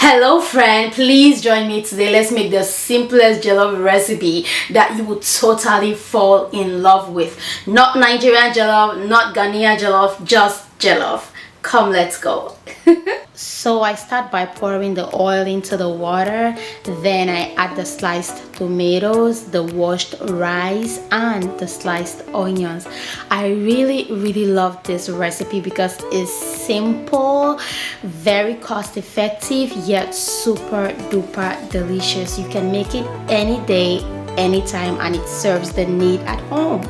Hello friend, please join me today. Let's make the simplest jollof recipe that you would totally fall in love with. Not Nigerian jollof, not Ghanaian jollof, just jollof. Come, let's go. So I start by pouring the oil into the water, then I add the sliced tomatoes, the washed rice, and the sliced onions. I really love this recipe because it's simple, very cost effective, yet super duper delicious. You can make it any day, anytime, and it serves the need at home.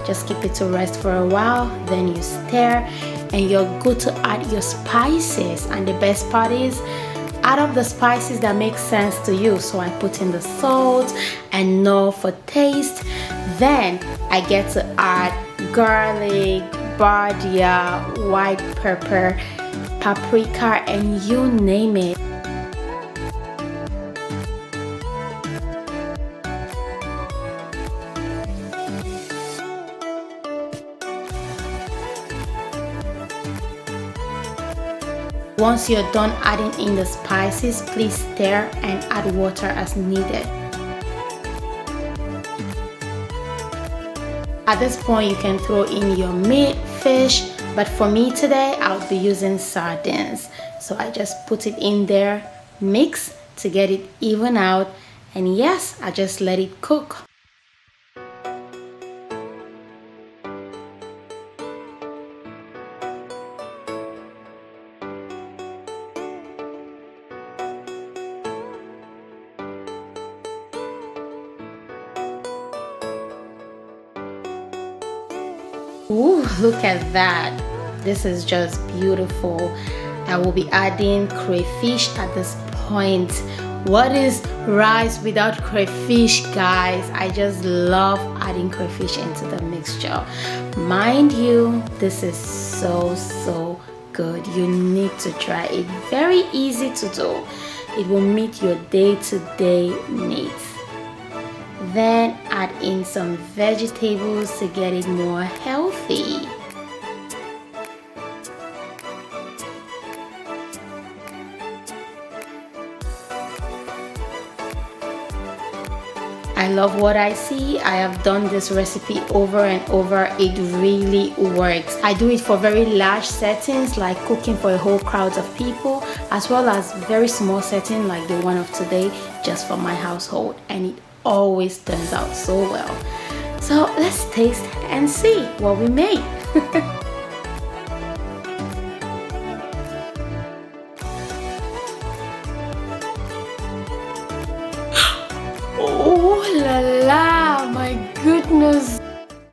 Just keep it to rest for a while, then you stir, and you're good to add your spices. And the best part is, add up the spices that make sense to you. So I put in the salt and nor for taste. Then I get to add garlic, bardia, white pepper, paprika, and you name it. Once you're done adding in the spices, please stir and add water as needed. At this point, you can throw in your meat, fish, but for me today, I'll be using sardines. So I just put it in there, mix to get it even out, and yes, I just let it cook. Ooh, look at that. This is just beautiful. I will be adding crayfish at this point. What is rice without crayfish, guys? I just love adding crayfish into the mixture. Mind you, this is so good. You need to try it. Very easy to do. It will meet your day-to-day needs. Then add in some vegetables to get it more healthy. I love what I see. I have done this recipe over and over. It really works. I do it for very large settings like cooking for a whole crowd of people, as well as very small setting like the one of today, just for my household, and it always turns out so well. So let's taste and see what we made. Oh la la!